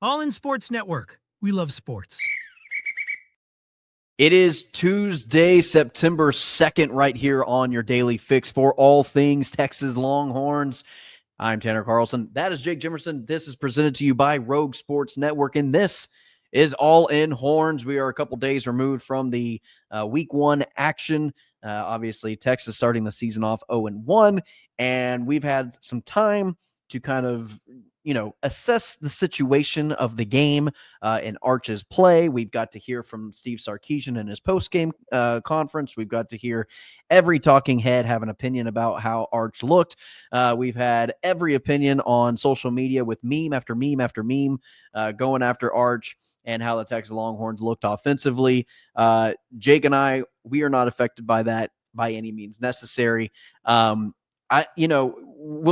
All in Sports Network. We love sports. It is Tuesday, September 2nd, right here on your daily fix for all things Texas Longhorns. I'm Tanner Carlson. That is Jake Jimerson. This is presented to you by Rogue Sports Network, and this is All in Horns. We are a couple days removed from the week one action. Obviously, Texas starting the season off 0-1, and we've had some time to kind of assess the situation of the game in Arch's play. We've got to hear from Steve Sarkisian in his post-game conference. We've got to hear every talking head have an opinion about how Arch looked. We've had every opinion on social media with meme after meme after meme going after Arch and how the Texas Longhorns looked offensively. Jake and I, we are not affected by that by any means necessary. We'll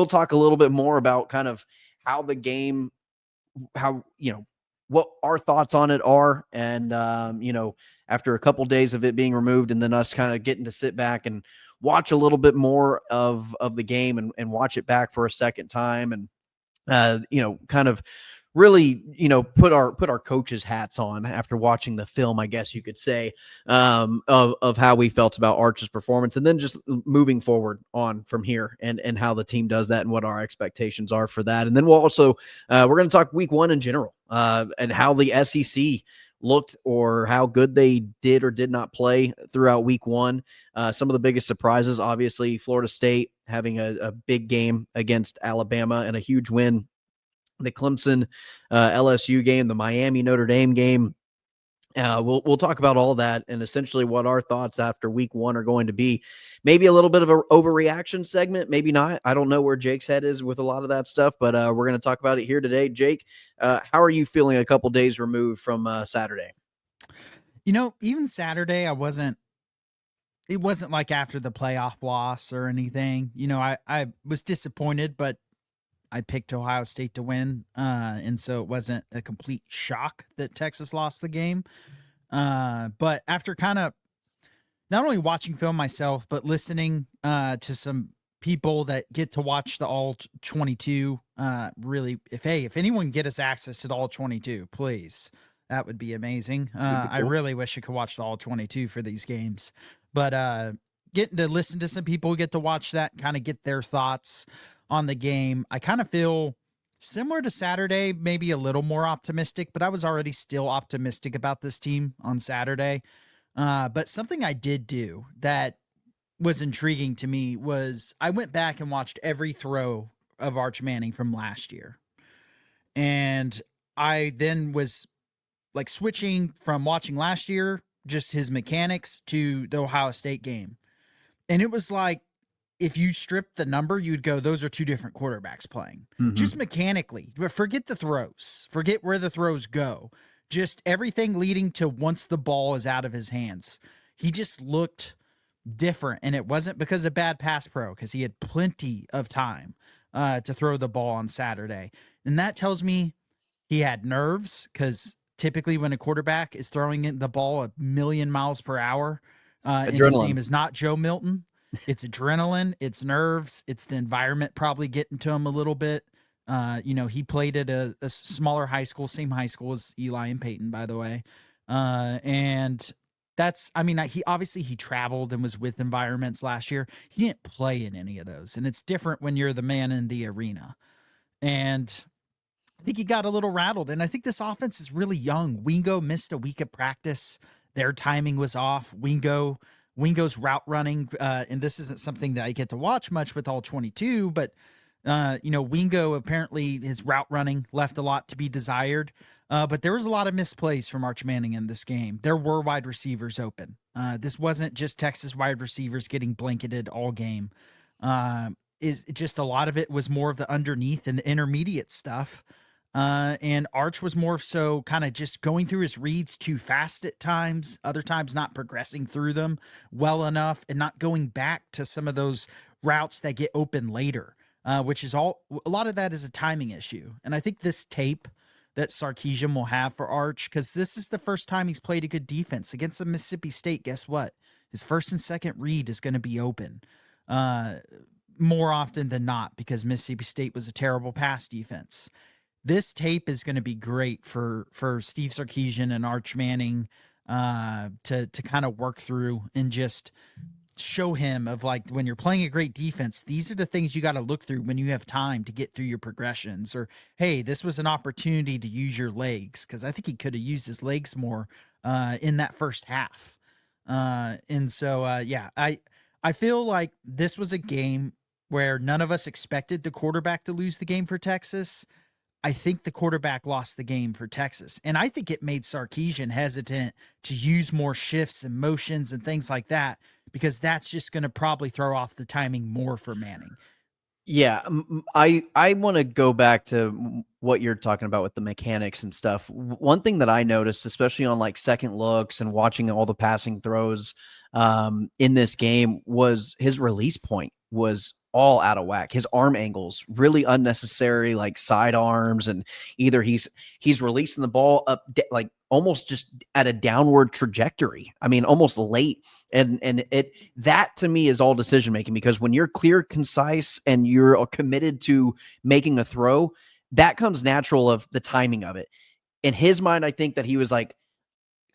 talk a little bit more about kind of how the game, what our thoughts on it are. And, after a couple days of it being removed and then us kind of getting to sit back and watch a little bit more of the game and watch it back for a second time and, kind of really, put our coaches' hats on after watching the film, I guess you could say, of how we felt about Arch's performance, and then just moving forward on from here and how the team does that and what our expectations are for that. And then we'll also, we're going to talk week one in general and how the SEC looked or how good they did or did not play throughout week one. Some of the biggest surprises, obviously, Florida State having a big game against Alabama and a huge win. The Clemson LSU game, the Miami Notre Dame game. We'll talk about all that and essentially what our thoughts after week one are going to be. Maybe a little bit of an overreaction segment, maybe not. I don't know where Jake's head is with a lot of that stuff, but we're going to talk about it here today. Jake, how are you feeling a couple days removed from Saturday? Even Saturday, it wasn't like after the playoff loss or anything. I was disappointed, but I picked Ohio State to win, and so it wasn't a complete shock that Texas lost the game. But after kind of not only watching film myself, but listening to some people that get to watch the All 22, really, if anyone get us access to the All 22, please, that would be amazing. Cool. I really wish I could watch the All 22 for these games, but getting to listen to some people, get to watch that, kind of get their thoughts on the game. I kind of feel similar to Saturday, maybe a little more optimistic, but I was already still optimistic about this team on Saturday. But something I did do that was intriguing to me was I went back and watched every throw of Arch Manning from last year. And I then was like switching from watching last year, just his mechanics, to the Ohio State game. And it was like, if you strip the number, you'd go, those are two different quarterbacks playing. Mm-hmm. Just mechanically. Forget the throws. Forget where the throws go. Just everything leading to once the ball is out of his hands. He just looked different. And it wasn't because of bad pass pro, because he had plenty of time to throw the ball on Saturday. And that tells me he had nerves, because typically when a quarterback is throwing the ball 1,000,000 miles per hour, and his name is not Joe Milton, it's adrenaline, it's nerves, it's the environment probably getting to him a little bit. He played at a smaller high school, same high school as Eli and Peyton, by the way. And that's, he traveled and was with environments last year. He didn't play in any of those. And it's different when you're the man in the arena. And I think he got a little rattled. And I think this offense is really young. Wingo missed a week of practice. Their timing was off. Wingo's route running, and this isn't something that I get to watch much with All 22, but, Wingo, apparently his route running left a lot to be desired, but there was a lot of misplays from Arch Manning in this game. There were wide receivers open. This wasn't just Texas wide receivers getting blanketed all game. Is just a lot of it was more of the underneath and the intermediate stuff. And Arch was more so kind of just going through his reads too fast at times, other times not progressing through them well enough and not going back to some of those routes that get open later, which is a lot of that is a timing issue. And I think this tape that Sarkisian will have for Arch, because this is the first time he's played a good defense against the Mississippi State. Guess what? His first and second read is going to be open more often than not, because Mississippi State was a terrible pass defense. this tape is going to be great for Steve Sarkisian and Arch Manning to kind of work through and just show him of like, when you're playing a great defense, these are the things you got to look through when you have time to get through your progressions, or, hey, this was an opportunity to use your legs. Cause I think he could have used his legs more in that first half. And so, I feel like this was a game where none of us expected the quarterback to lose the game for Texas. I think the quarterback lost the game for Texas. And I think it made Sarkisian hesitant to use more shifts and motions and things like that, because that's just going to probably throw off the timing more for Manning. Yeah, I want to go back to what you're talking about with the mechanics and stuff. One thing that I noticed, especially on like second looks and watching all the passing throws in this game, was his release point was all out of whack. His arm angles really unnecessary, like side arms, and either he's releasing the ball up like almost just at a downward trajectory. I mean, almost late. And it, that to me is all decision making, because when you're clear, concise, and you're committed to making a throw, that comes natural of the timing of it. In his mind, I think that he was like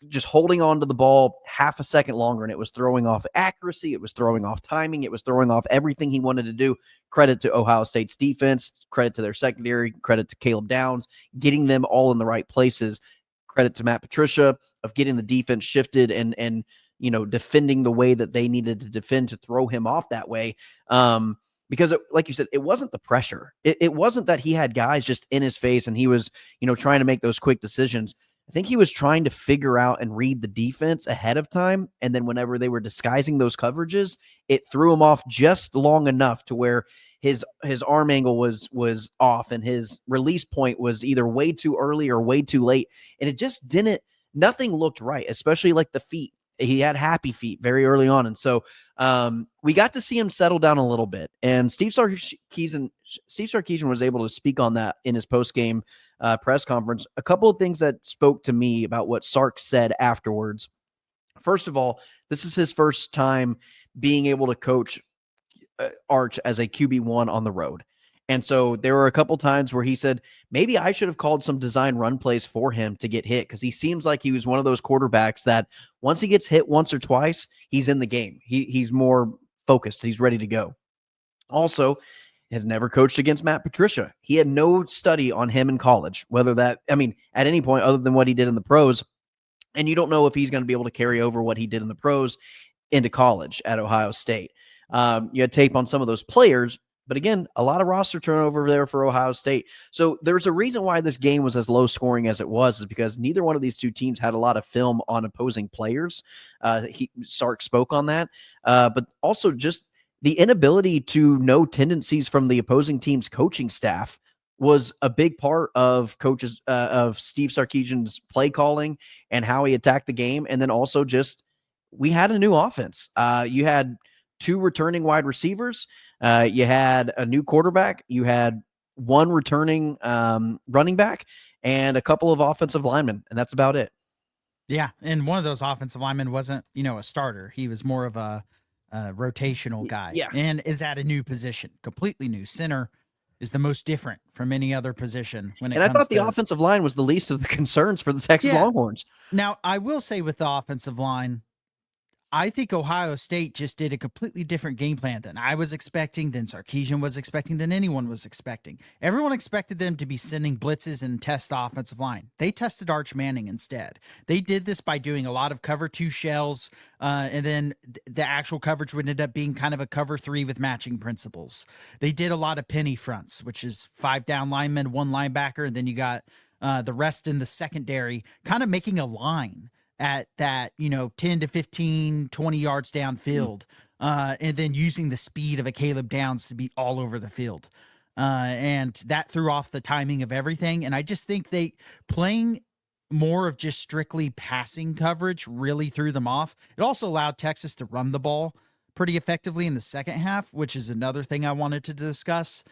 just holding on to the ball half a second longer, and it was throwing off accuracy, it was throwing off timing, it was throwing off everything he wanted to do. Credit to Ohio State's defense, credit to their secondary, credit to Caleb Downs, getting them all in the right places. Credit to Matt Patricia of getting the defense shifted and defending the way that they needed to defend to throw him off that way. Because like you said, it wasn't the pressure. It wasn't that he had guys just in his face and he was, trying to make those quick decisions. I think he was trying to figure out and read the defense ahead of time. And then whenever they were disguising those coverages, it threw him off just long enough to where his arm angle was off and his release point was either way too early or way too late. And it just nothing looked right, especially like the feet. He had happy feet very early on. And so we got to see him settle down a little bit. And Steve Sarkisian was able to speak on that in his post-game press conference. A couple of things that spoke to me about what Sark said afterwards. First of all, this is his first time being able to coach Arch as a QB1 on the road. And so there were a couple times where he said, maybe I should have called some design run plays for him to get hit, because he seems like he was one of those quarterbacks that once he gets hit once or twice, he's in the game. He's more focused. He's ready to go. Also, has never coached against Matt Patricia. He had no study on him in college, at any point other than what he did in the pros. And you don't know if he's going to be able to carry over what he did in the pros into college at Ohio State. You had tape on some of those players, but again, a lot of roster turnover there for Ohio State. So there's a reason why this game was as low scoring as it was, is because neither one of these two teams had a lot of film on opposing players. Sark spoke on that, but also just the inability to know tendencies from the opposing team's coaching staff was a big part of of Steve Sarkisian's play calling and how he attacked the game. And then also just, we had a new offense. You had two returning wide receivers. You had a new quarterback. You had one returning running back and a couple of offensive linemen, and that's about it. Yeah, and one of those offensive linemen wasn't, a starter. He was more of a rotational guy. Yeah. And is at a new position, completely new. Center is the most different from any other position when it comes to... And I thought the offensive line was the least of the concerns for the Texas Longhorns. Now, I will say with the offensive line, I think Ohio State just did a completely different game plan than I was expecting, than Sarkisian was expecting, than anyone was expecting. Everyone expected them to be sending blitzes and test the offensive line. They tested Arch Manning instead. They did this by doing a lot of cover 2 shells, and then the actual coverage would end up being kind of a cover 3 with matching principles. They did a lot of penny fronts, which is 5 down linemen, 1 linebacker, and then you got the rest in the secondary, kind of making a line at that, 10 to 15, 20 yards downfield, and then using the speed of a Caleb Downs to be all over the field. And that threw off the timing of everything. And I just think playing more of just strictly passing coverage really threw them off. It also allowed Texas to run the ball pretty effectively in the second half, which is another thing I wanted to discuss.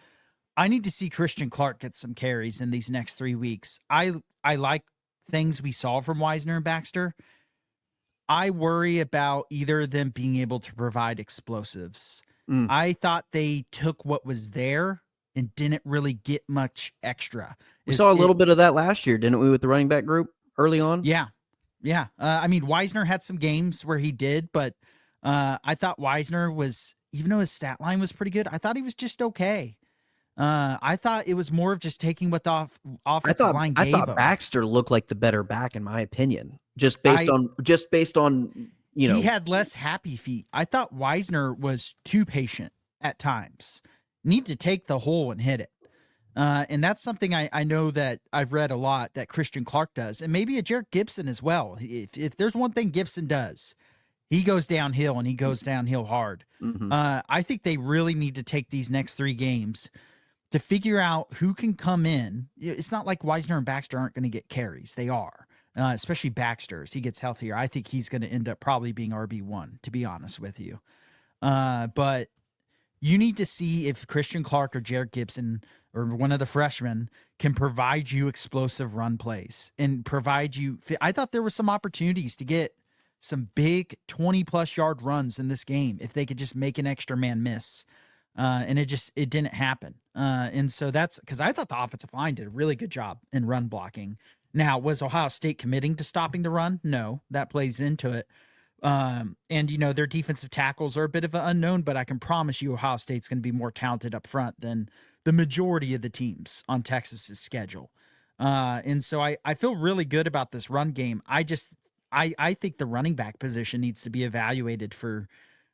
I need to see Christian Clark get some carries in these next 3 weeks. I like things we saw from Wisner and Baxter. I worry about either of them being able to provide explosives. I thought they took what was there and didn't really get much extra. We saw a little bit of that last year, didn't we, with the running back group early on? Yeah. Yeah. I mean, Wisner had some games where he did, but I thought Wisner was, even though his stat line was pretty good, I thought he was just okay. I thought it was more of just taking what the offensive line gave him. I thought Baxter looked like the better back, in my opinion, just based on he had less happy feet. I thought Wisner was too patient at times. Need to take the hole and hit it. And that's something I know that I've read a lot that Christian Clark does, and maybe a Jarek Gibson as well. If there's one thing Gibson does, he goes downhill, and he goes downhill hard. Mm-hmm. I think they really need to take these next 3 games to figure out who can come in. It's not like Wisner and Baxter aren't going to get carries. They are, especially Baxter as he gets healthier. I think he's going to end up probably being RB1, to be honest with you. But you need to see if Christian Clark or Jarek Gibson or one of the freshmen can provide you explosive run plays and provide you. I thought there were some opportunities to get some big 20-plus yard runs in this game if they could just make an extra man miss. And it didn't happen. And so that's because I thought the offensive line did a really good job in run blocking. Now, was Ohio State committing to stopping the run? No, that plays into it. And, their defensive tackles are a bit of an unknown, but I can promise you Ohio State's going to be more talented up front than the majority of the teams on Texas's schedule. And so I feel really good about this run game. I think the running back position needs to be evaluated for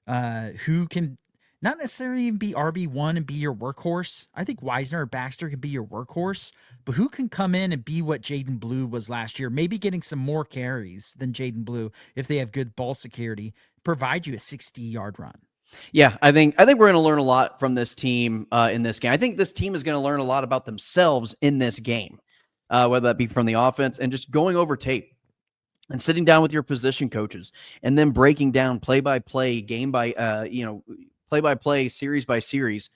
who can not necessarily even be RB1 and be your workhorse. I think Wisner or Baxter can be your workhorse, but who can come in and be what Jaden Blue was last year, maybe getting some more carries than Jaden Blue if they have good ball security, provide you a 60-yard run. Yeah, I think we're going to learn a lot from this team in this game. I think this team is going to learn a lot about themselves in this game, whether that be from the offense and just going over tape and sitting down with your position coaches and then breaking down play-by-play, game by play-by-play, series by series,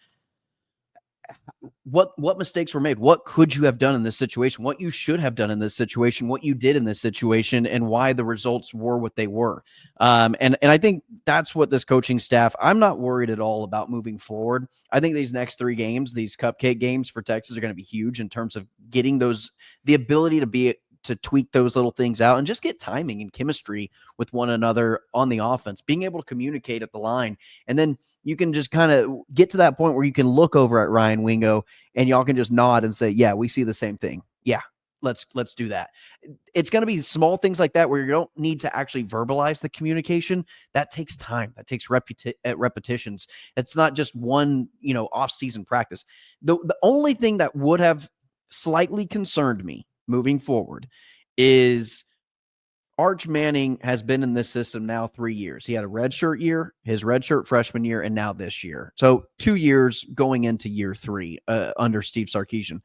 what mistakes were made, what could you have done in this situation, what you should have done in this situation, what you did in this situation, and why the results were what they were. And I think that's what this coaching staff, I'm not worried at all about moving forward. I think these next 3 games, these cupcake games for Texas, are going to be huge in terms of getting the ability to tweak those little things out and just get timing and chemistry with one another on the offense, being able to communicate at the line. And then you can just kind of get to that point where you can look over at Ryan Wingo and y'all can just nod and say, yeah, we see the same thing. Yeah, let's do that. It's going to be small things like that where you don't need to actually verbalize the communication. That takes time. That takes repetitions. It's not just one, off-season practice. The only thing that would have slightly concerned me moving forward is Arch Manning has been in this system now 3 years. He had a redshirt year, his redshirt freshman year, and now this year. So 2 years going into year 3 under Steve Sarkisian.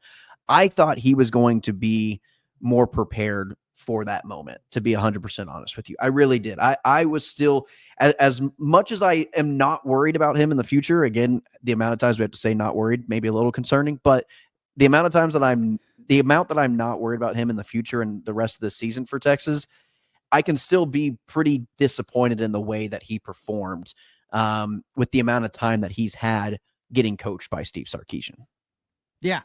I thought he was going to be more prepared for that moment, to be 100% honest with you. I really did. I was still, as much as I am not worried about him in the future, again, the amount of times we have to say not worried, maybe a little concerning, but the amount that I'm not worried about him in the future and the rest of the season for Texas, I can still be pretty disappointed in the way that he performed with the amount of time that he's had getting coached by Steve Sarkisian. Yeah,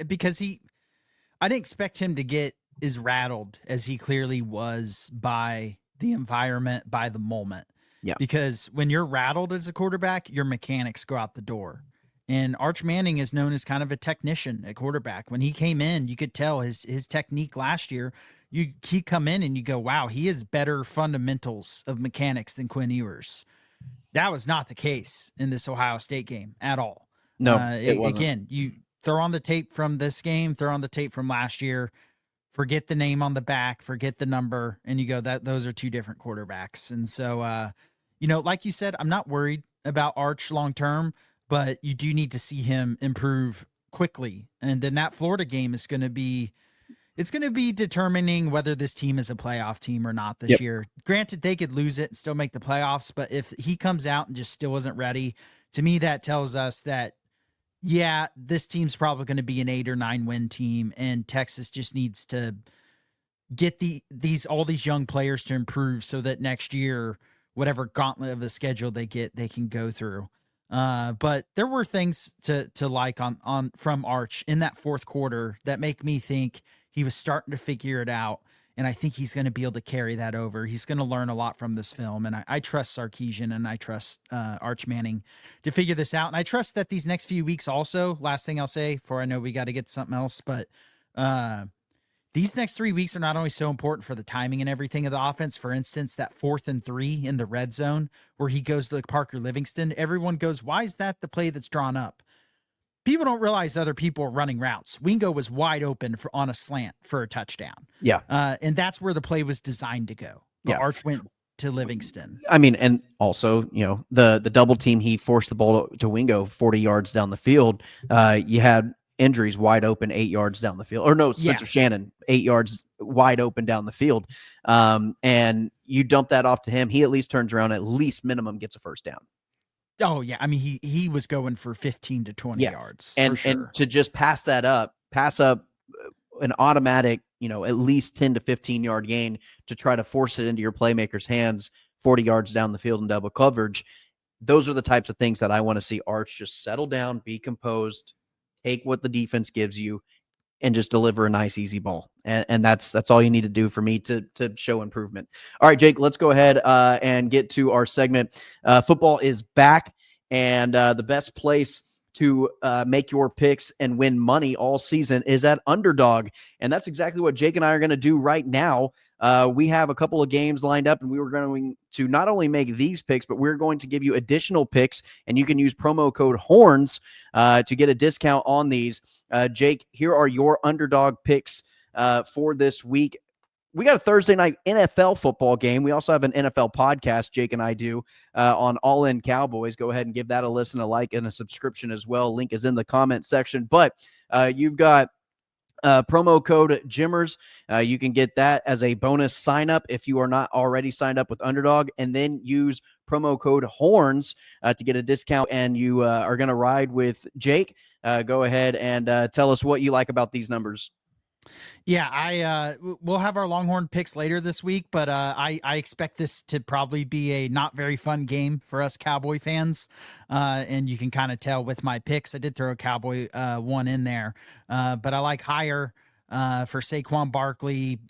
because I didn't expect him to get as rattled as he clearly was by the environment, by the moment. Yeah. Because when you're rattled as a quarterback, your mechanics go out the door. And Arch Manning is known as kind of a technician at quarterback. When he came in, you could tell his technique last year. He come in and you go, wow, he has better fundamentals of mechanics than Quinn Ewers. That was not the case in this Ohio State game at all. No, it wasn't. Again, you throw on the tape from this game, throw on the tape from last year, forget the name on the back, forget the number, and you go, those are 2 different quarterbacks. And so, like you said, I'm not worried about Arch long term, but you do need to see him improve quickly. And then that Florida game is going to be determining whether this team is a playoff team or not this year. Granted, they could lose it and still make the playoffs, but if he comes out and just still isn't ready, to me, that tells us that, yeah, this team's probably going to be an 8 or 9 win team, and Texas just needs to get all these young players to improve so that next year, whatever gauntlet of a schedule they get, they can go through. But there were things to like on from Arch in that fourth quarter that make me think he was starting to figure it out. And I think he's going to be able to carry that over. He's going to learn a lot from this film. And I trust Sarkisian and I trust Arch Manning to figure this out. And I trust that these next few weeks also, last thing I'll say before I know we got to get to something else, but these next 3 weeks are not only so important for the timing and everything of the offense. For instance, that 4th and 3 in the red zone where he goes to Parker Livingston, everyone goes, why is that the play that's drawn up? People don't realize other people are running routes. Wingo was wide open on a slant for a touchdown. Yeah. And that's where the play was designed to go. But Yeah. Arch went to Livingston. I mean, and also, the double team, he forced the ball to Wingo 40 yards down the field. You had injuries wide open 8 yards down the field. Or no, Spencer Shannon, 8 yards wide open down the field. And you dump that off to him. He at least turns around, at least minimum gets a first down. Oh, yeah. I mean, he was going for 15 to 20 yards. And, for sure. and to just pass up an automatic, at least 10 to 15 yard gain to try to force it into your playmaker's hands 40 yards down the field in double coverage. Those are the types of things that I want to see Arch just settle down, be composed, take what the defense gives you, and just deliver a nice, easy ball. And that's all you need to do for me to show improvement. All right, Jake, let's go ahead and get to our segment. Football is back, and the best place to make your picks and win money all season is at Underdog. And that's exactly what Jake and I are going to do right now. We have a couple of games lined up, and we were going to not only make these picks, but we're going to give you additional picks, and you can use promo code HORNS to get a discount on these. Jake, here are your Underdog picks for this week. We got a Thursday night NFL football game. We also have an NFL podcast Jake and I do on All In Cowboys. Go ahead and give that a listen, a like, and a subscription as well. Link is in the comment section. But you've got promo code Jimmers. You can get that as a bonus sign up if you are not already signed up with Underdog, and then use promo code HORNS to get a discount. And you are going to ride with Jake. Go ahead and tell us what you like about these numbers. Yeah, we'll have our Longhorn picks later this week, but I expect this to probably be a not very fun game for us Cowboy fans. And you can kind of tell with my picks. I did throw a Cowboy one in there, but I like higher for Saquon Barkley,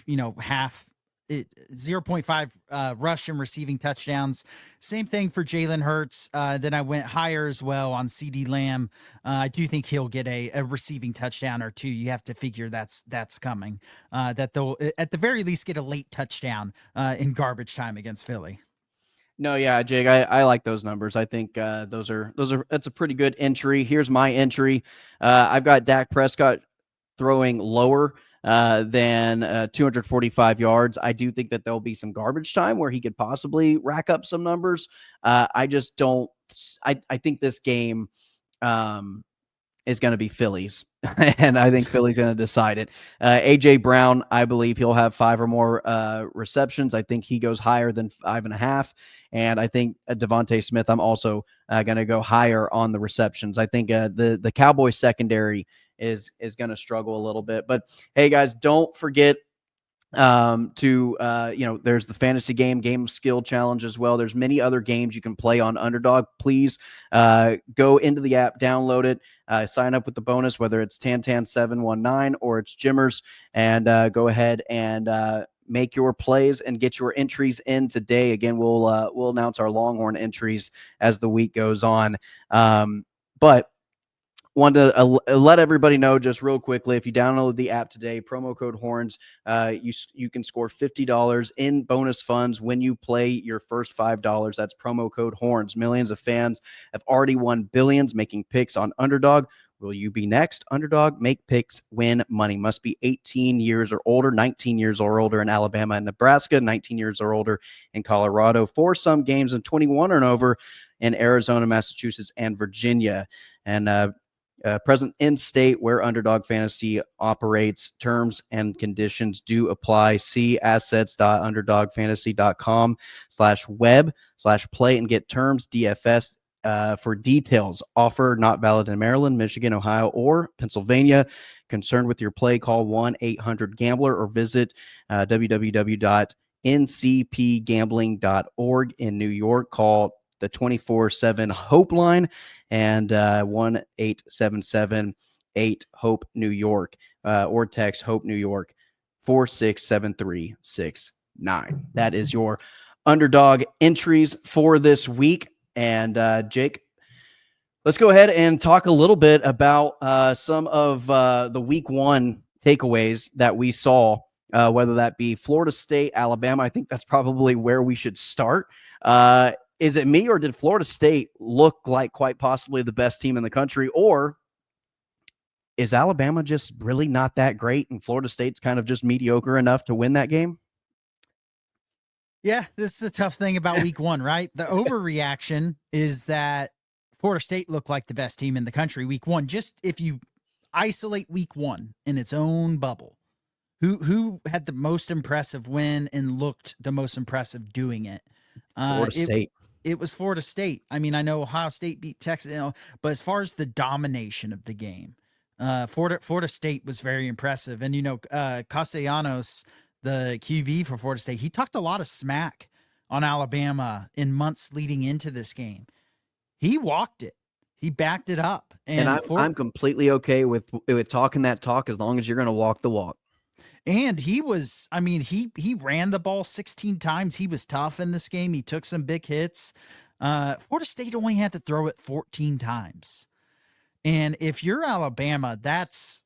half 0.5 rush and receiving touchdowns. Same thing for Jalen Hurts. Then I went higher as well on CD Lamb. I do think he'll get a receiving touchdown or two. You have to figure that's coming. That they'll at the very least get a late touchdown in garbage time against Philly. No, yeah, Jake, I like those numbers. I think that's a pretty good entry. Here's my entry. I've got Dak Prescott throwing lower than 245 yards. I do think that there'll be some garbage time where he could possibly rack up some numbers. I just don't. I think this game is going to be Philly's, and I think Philly's going to decide it. AJ Brown, I believe he'll have 5 or more receptions. I think he goes higher than 5.5, and I think Devontae Smith, I'm also going to go higher on the receptions. I think the Cowboys secondary is going to struggle a little bit. But hey, guys, don't forget there's the fantasy game skill challenge as well. There's many other games you can play on Underdog. Please go into the app, download it, sign up with the bonus, whether it's Tantan719 or it's Jimmers, and go ahead and make your plays and get your entries in today. Again, we'll announce our Longhorn entries as the week goes on. But want to let everybody know just real quickly, if you download the app today, promo code HORNS, you can score $50 in bonus funds when you play your first $5. That's promo code HORNS. Millions of fans have already won billions making picks on Underdog. Will you be next? Underdog, make picks, win money. Must be 18 years or older, 19 years or older in Alabama and Nebraska, 19 years or older in Colorado, for some games, and 21 and over in Arizona, Massachusetts, and Virginia. And present in state where Underdog Fantasy operates. Terms and conditions do apply. See assets.underdogfantasy.com/web/play and get terms DFS for details. Offer not valid in Maryland, Michigan, Ohio, or Pennsylvania. Concerned with your play, call 1-800-GAMBLER or visit www.ncpgambling.org. In New York, call the 24/7 Hope line, and 1-877-8-HOPE New York, or text HOPE New York 467369. That is your underdog entries for this week. And Jake, let's go ahead and talk a little bit about some of the week one takeaways that we saw, whether that be Florida State, Alabama. I think that's probably where we should start. Is it me, or did Florida State look like quite possibly the best team in the country, or is Alabama just really not that great and Florida State's kind of just mediocre enough to win that game? Yeah, this is a tough thing about week one, right? The overreaction is that Florida State looked like the best team in the country week one. Just if you isolate week one in its own bubble, who had the most impressive win and looked the most impressive doing it? Florida State. It was Florida State. I mean, I know Ohio State beat Texas, but as far as the domination of the game, Florida State was very impressive. And, Castellanos, the QB for Florida State, he talked a lot of smack on Alabama in months leading into this game. He walked it. He backed it up. And I'm completely okay with talking that talk as long as you're going to walk the walk. And he ran the ball 16 times. He was tough in this game. He took some big hits. Florida State only had to throw it 14 times. And if you're Alabama, that's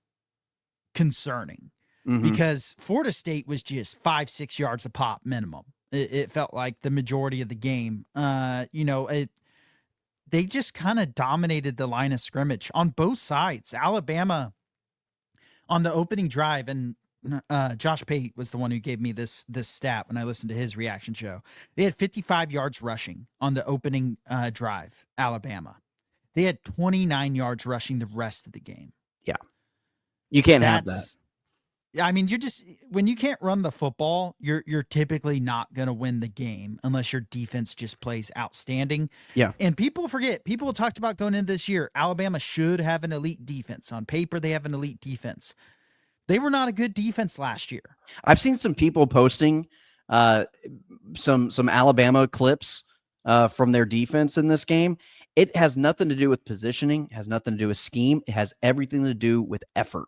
concerning because Florida State was just 5-6 yards a pop minimum. It felt like the majority of the game. They just kind of dominated the line of scrimmage on both sides. Alabama on the opening drive, and Josh Pate was the one who gave me this stat when I listened to his reaction show. They had 55 yards rushing on the opening drive, Alabama. They had 29 yards rushing the rest of the game. Yeah. You can't have that. I mean, when you can't run the football, you're typically not going to win the game unless your defense just plays outstanding. Yeah. And people talked about going into this year, Alabama should have an elite defense. On paper, they have an elite defense. They were not a good defense last year. I've seen some people posting some Alabama clips from their defense in this game. It has nothing to do with positioning, has nothing to do with scheme. It has everything to do with effort.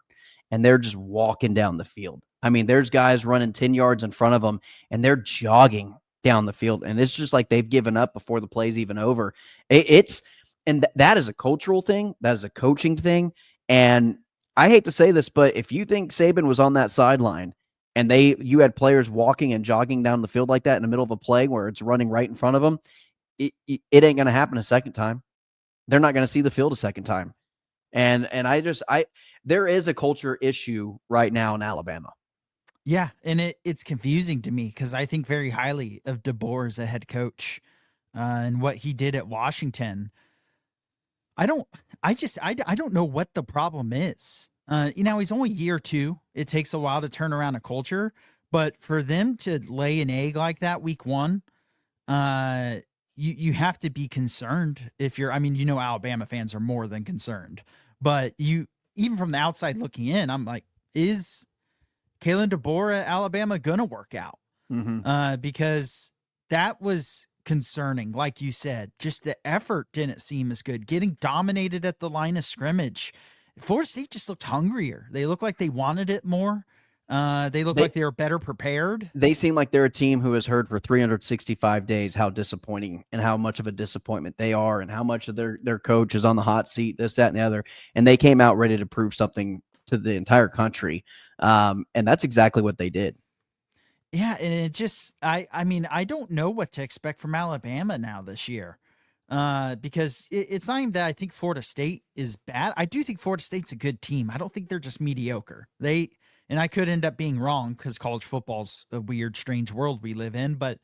And they're just walking down the field. I mean, there's guys running 10 yards in front of them, and they're jogging down the field. And it's just like they've given up before the play's even over. That is a cultural thing. That is a coaching thing. And I hate to say this, but if you think Saban was on that sideline and you had players walking and jogging down the field like that in the middle of a play where it's running right in front of them, it ain't going to happen a second time. They're not going to see the field a second time. And there is a culture issue right now in Alabama. Yeah, and it's confusing to me because I think very highly of DeBoer as a head coach and what he did at Washington. I don't know what the problem is. He's only year two. It takes a while to turn around a culture, but for them to lay an egg like that week one, you have to be concerned if you're, Alabama fans are more than concerned, but even from the outside looking in, I'm like, is Kalen DeBoer at Alabama going to work out? Because that was concerning. Like you said, just the effort didn't seem as good. Getting dominated at the line of scrimmage. Florida State just looked hungrier. They looked like they wanted it more. They looked like they were better prepared. They seem like they're a team who has heard for 365 days how disappointing and how much of a disappointment they are and how much of their coach is on the hot seat, this, that, and the other. And they came out ready to prove something to the entire country. And that's exactly what they did. Yeah, and it just, I don't know what to expect from Alabama now this year. Because it's not even that I think Florida State is bad. I do think Florida State's a good team. I don't think they're just mediocre. And I could end up being wrong because college football's a weird, strange world we live in. But,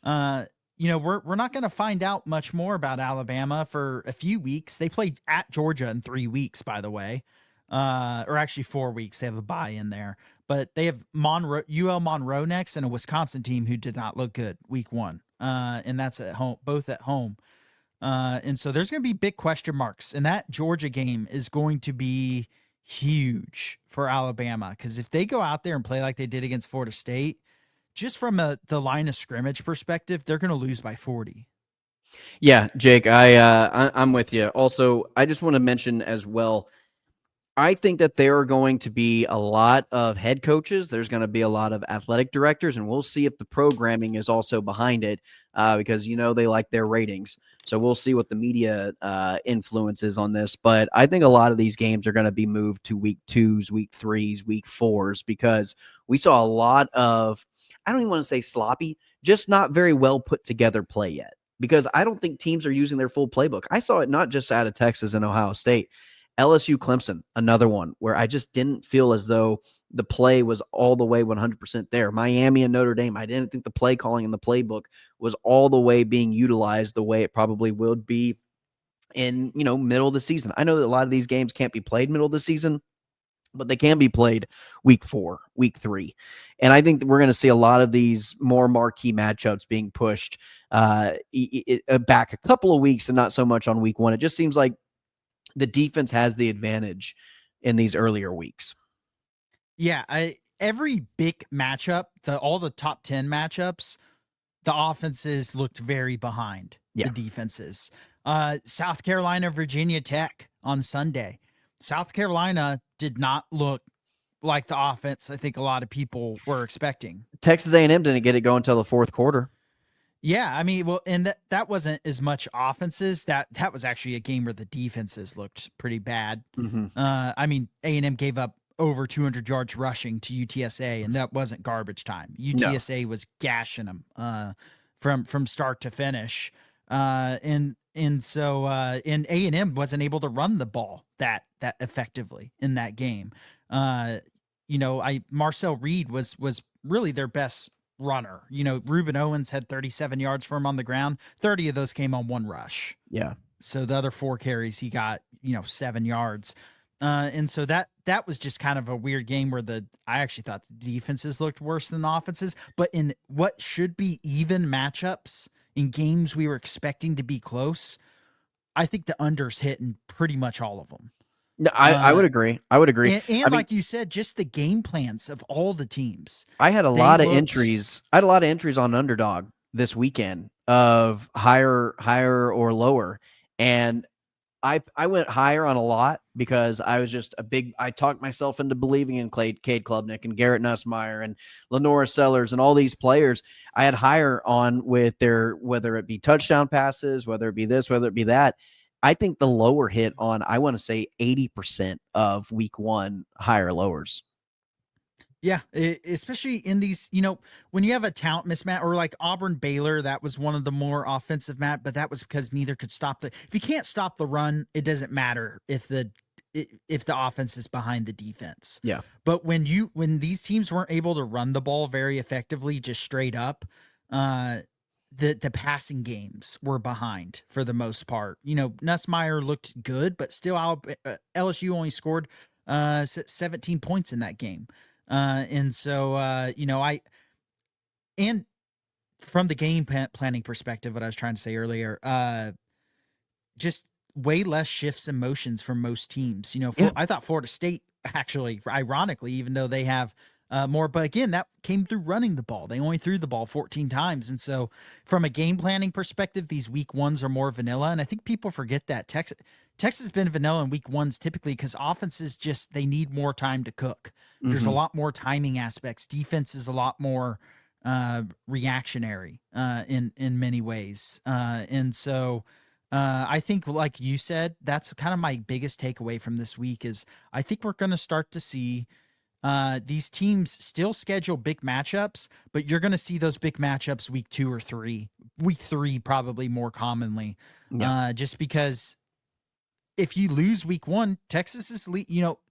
we're not going to find out much more about Alabama for a few weeks. They played at Georgia in 3 weeks, by the way, or actually 4 weeks. They have a bye in there. But they have UL Monroe next and a Wisconsin team who did not look good week one. And that's at home, both at home. And so there's going to be big question marks. And that Georgia game is going to be huge for Alabama because if they go out there and play like they did against Florida State, just from the line of scrimmage perspective, they're going to lose by 40. Yeah, Jake, I'm with you. Also, I just want to mention as well, I think that there are going to be a lot of head coaches. There's going to be a lot of athletic directors, and we'll see if the programming is also behind it because, they like their ratings. So we'll see what the media influence is on this. But I think a lot of these games are going to be moved to week 2s, week 3s, week 4s because we saw a lot of, I don't even want to say sloppy, just not very well put together play yet because I don't think teams are using their full playbook. I saw it not just out of Texas and Ohio State. LSU Clemson, another one where I just didn't feel as though the play was all the way 100% there. Miami and Notre Dame, I didn't think the play calling in the playbook was all the way being utilized the way it probably would be in, middle of the season. I know that a lot of these games can't be played middle of the season, but they can be played week 4, week 3. And I think that we're going to see a lot of these more marquee matchups being pushed back a couple of weeks and not so much on week 1. It just seems like the defense has the advantage in these earlier weeks. Yeah, every big matchup, all the top 10 matchups, the offenses looked very behind the defenses. South Carolina, Virginia Tech on Sunday. South Carolina did not look like the offense I think a lot of people were expecting. Texas A&M didn't get it going until the fourth quarter. Yeah, I mean, well, and that wasn't as much offenses. That was actually a game where the defenses looked pretty bad. Mm-hmm. I mean, A&M gave up over 200 yards rushing to UTSA, and that wasn't garbage time. UTSA was gashing them from start to finish, and so A&M wasn't able to run the ball that effectively in that game. Marcel Reed was really their best runner. Reuben Owens had 37 yards for him on the ground. 30 of those came on one rush. Yeah. So the other 4 carries, he got, 7 yards. And so that was just kind of a weird game where I actually thought the defenses looked worse than the offenses, but in what should be even matchups in games we were expecting to be close, I think the unders hit in pretty much all of them. No, I would agree. And like you said, just the game plans of all the teams. I had a lot of entries. I had a lot of entries on Underdog this weekend of higher or lower. And I went higher on a lot because I was just I talked myself into believing in Cade Klubnik and Garrett Nussmeier and Lenora Sellers and all these players. I had higher on with their, whether it be touchdown passes, whether it be this, whether it be that. I think the lower hit on, I want to say 80% of week 1 higher lowers. Yeah, especially in these, when you have a talent mismatch or like Auburn Baylor, that was one of the more offensive match, but that was because neither could stop if you can't stop the run, it doesn't matter if the offense is behind the defense. Yeah. But when these teams weren't able to run the ball very effectively, just straight up, the passing games were behind for the most part. Nussmeier looked good, but still LSU only scored 17 points in that game. And so, and from the game planning perspective, what I was trying to say earlier, just way less shifts and motions from most teams. I thought Florida State actually, ironically, even though they have more, but again, that came through running the ball. They only threw the ball 14 times. And so from a game planning perspective, these week 1s are more vanilla. And I think people forget that Texas has been vanilla in week 1s typically because offenses they need more time to cook. Mm-hmm. There's a lot more timing aspects. Defense is a lot more reactionary in many ways. And so I think, like you said, that's kind of my biggest takeaway from this week is I think we're going to start to see these teams still schedule big matchups, but you're going to see those big matchups week 2 or 3, week 3 probably more commonly, just because if you lose week 1, Texas is,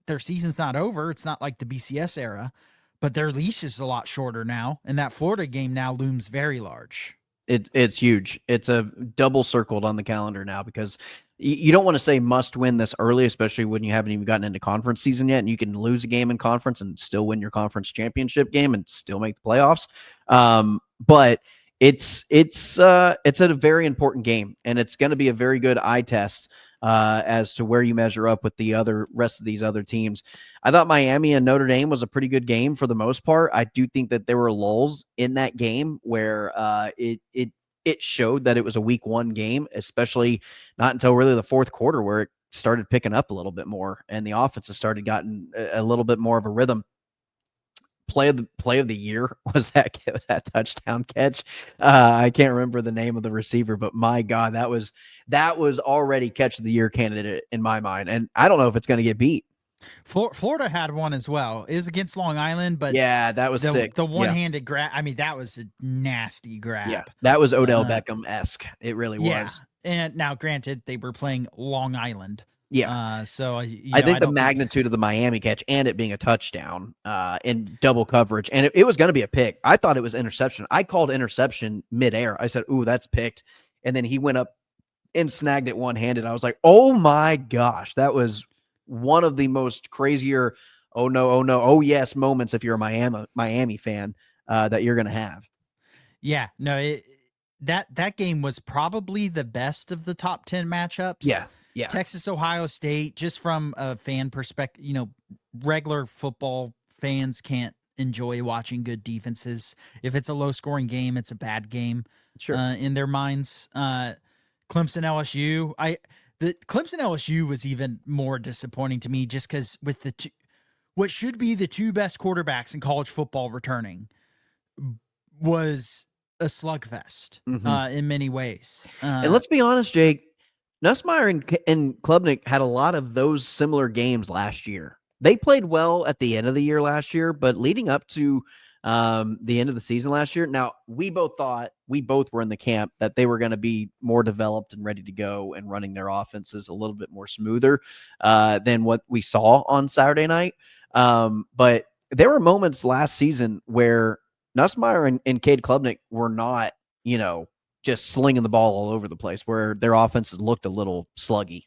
their season's not over. It's not like the BCS era, but their leash is a lot shorter now. And that Florida game now looms very large. It's huge. It's a double circled on the calendar now because you don't want to say must win this early, especially when you haven't even gotten into conference season yet, and you can lose a game in conference and still win your conference championship game and still make the playoffs. But it's a very important game, and it's going to be a very good eye test as to where you measure up with the rest of these other teams. I thought Miami and Notre Dame was a pretty good game for the most part. I do think that there were lulls in that game where it it showed that it was a week 1 game, especially not until really the fourth quarter where it started picking up a little bit more and the offense has started gotten a little bit more of a rhythm. Play of the year was that touchdown catch. I can't remember the name of the receiver, but my God, that was already catch of the year candidate in my mind. And I don't know if it's going to get beat. Florida had one as well. It was against Long Island, but yeah, that was sick. The one-handed grab. I mean, that was a nasty grab. Yeah, that was Odell Beckham-esque. It really was. And now, granted, they were playing Long Island. Yeah. So I think the magnitude of the Miami catch and it being a touchdown in double coverage, and it was going to be a pick. I thought it was interception. I called interception midair. I said, "Ooh, that's picked," and then he went up and snagged it one-handed. I was like, "Oh my gosh, that was one of the most crazier oh no, oh yes moments if you're a Miami fan that you're going to have." Yeah, no, that game was probably the best of the top 10 matchups. Yeah. Texas, Ohio State, just from a fan perspective, regular football fans can't enjoy watching good defenses. If it's a low-scoring game, it's a bad game. Sure. In their minds. Clemson, LSU. The Clemson LSU was even more disappointing to me just because with what should be the two best quarterbacks in college football returning was a slugfest in many ways. And let's be honest, Jake, Nussmeier and Klubnik had a lot of those similar games last year. They played well at the end of the year last year, but leading up to the end of the season last year, now we both were in the camp that they were going to be more developed and ready to go and running their offenses a little bit more smoother than what we saw on Saturday night. But there were moments last season where Nussmeier and Cade Klubnik were not, just slinging the ball all over the place, where their offenses looked a little sluggy.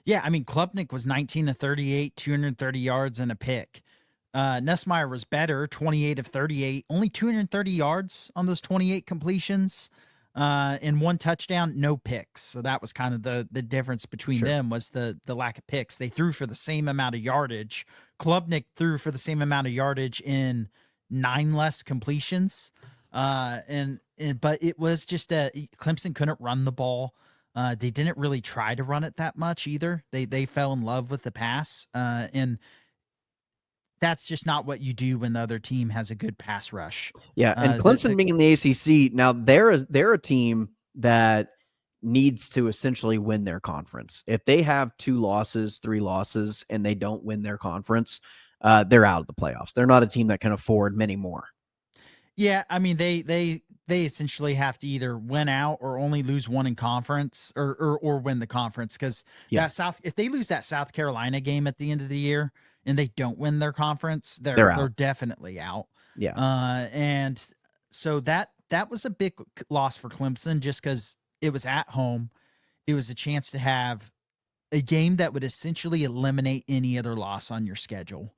Yeah, I mean, Klubnik was 19 of 38, 230 yards and a pick. Nussmeier was better, 28 of 38, only 230 yards on those 28 completions, and one touchdown, no picks. So that was kind of the difference between them was the lack of picks. They threw for the same amount of yardage. Klubnik threw for the same amount of yardage in 9 less completions. But it was just Clemson couldn't run the ball. They didn't really try to run it that much either. They fell in love with the pass, and that's just not what you do when the other team has a good pass rush. Yeah, and Clemson being in the ACC, now they're a team that needs to essentially win their conference. If they have 2 losses, 3 losses, and they don't win their conference, they're out of the playoffs. They're not a team that can afford many more. Yeah, I mean they essentially have to either win out or only lose one in conference or win the conference because if they lose that South Carolina game at the end of the year and they don't win their conference, they're definitely out. Yeah. And so that was a big loss for Clemson just because it was at home. It was a chance to have a game that would essentially eliminate any other loss on your schedule.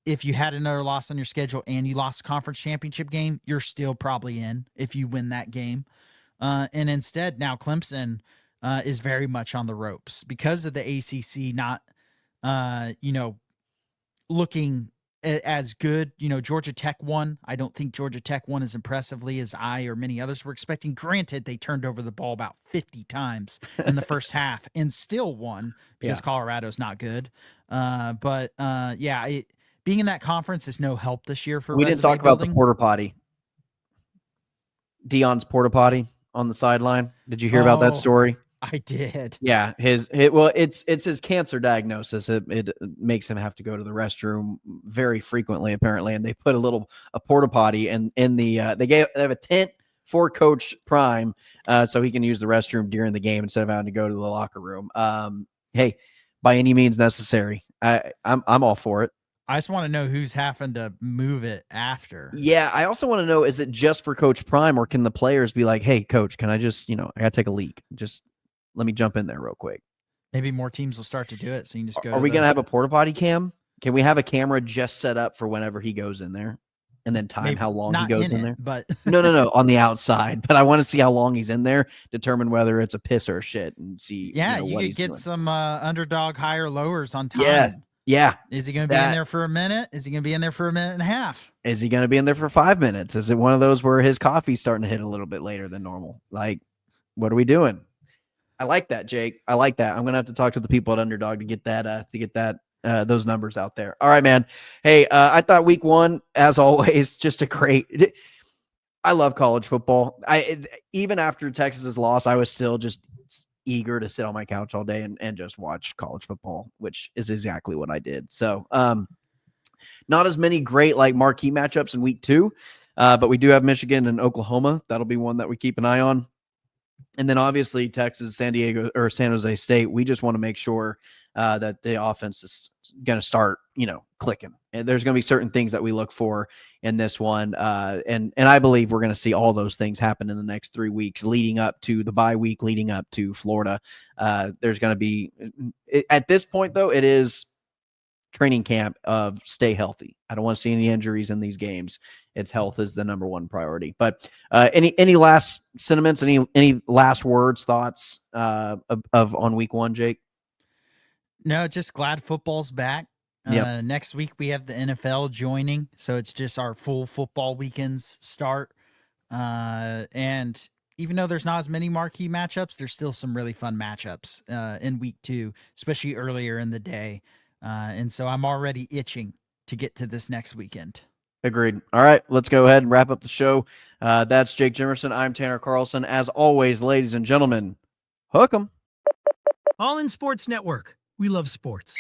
If you had another loss on your schedule and you lost a conference championship game, you're still probably in if you win that game. And instead, now Clemson is very much on the ropes because of the ACC not, looking as good. Georgia Tech won. I don't think Georgia Tech won as impressively as I or many others were expecting. Granted, they turned over the ball about 50 times in the first half and still won because Colorado's not good. Being in that conference is no help this year for. We didn't talk about the porta potty. Deion's porta potty on the sideline. Did you hear about that story? I did. Yeah, it's his cancer diagnosis. It makes him have to go to the restroom very frequently, apparently. And they put a porta potty in the they have a tent for Coach Prime, so he can use the restroom during the game instead of having to go to the locker room. Hey, by any means necessary, I'm all for it. I just want to know who's having to move it after. Yeah, I also want to know, is it just for Coach Prime, or can the players be like, hey, Coach, can I just, I got to take a leak. Just let me jump in there real quick. Maybe more teams will start to do it, so you can just go. Are we going to have a porta potty cam? Can we have a camera just set up for whenever he goes in there? And then time how long he goes in there? But No, on the outside. But I want to see how long he's in there, determine whether it's a piss or a shit, and see. Yeah, you could get some underdog higher lowers on time. Yes. Yeah. Is he going to be in there for a minute? Is he going to be in there for a minute and a half? Is he going to be in there for 5 minutes? Is it one of those where his coffee's starting to hit a little bit later than normal? Like, what are we doing? I like that, Jake. I like that. I'm going to have to talk to the people at Underdog to get that, those numbers out there. All right, man. Hey, I thought week 1, as always, just a great. I love college football. Even after Texas's loss, I was still just eager to sit on my couch all day and just watch college football, which is exactly what I did. So, not as many great like marquee matchups in week 2, but we do have Michigan and Oklahoma. That'll be one that we keep an eye on. And then obviously Texas, San Diego, or San Jose State. We just want to make sure that the offense is going to start, clicking. And there's going to be certain things that we look for in this one. And I believe we're going to see all those things happen in the next 3 weeks leading up to the bye week, leading up to Florida. There's going to be, at this point, though, it is training camp of stay healthy. I don't want to see any injuries in these games. Its health is the number one priority. But any last sentiments, any last words, thoughts of on week 1, Jake? No, just glad football's back. Yep. Next week we have the NFL joining, so it's just our full football weekends start. And even though there's not as many marquee matchups, there's still some really fun matchups in week 2, especially earlier in the day. And so I'm already itching to get to this next weekend. Agreed. All right, let's go ahead and wrap up the show. That's Jake Jimerson. I'm Tanner Carlson. As always, ladies and gentlemen, hook 'em. All in Sports Network. We love sports.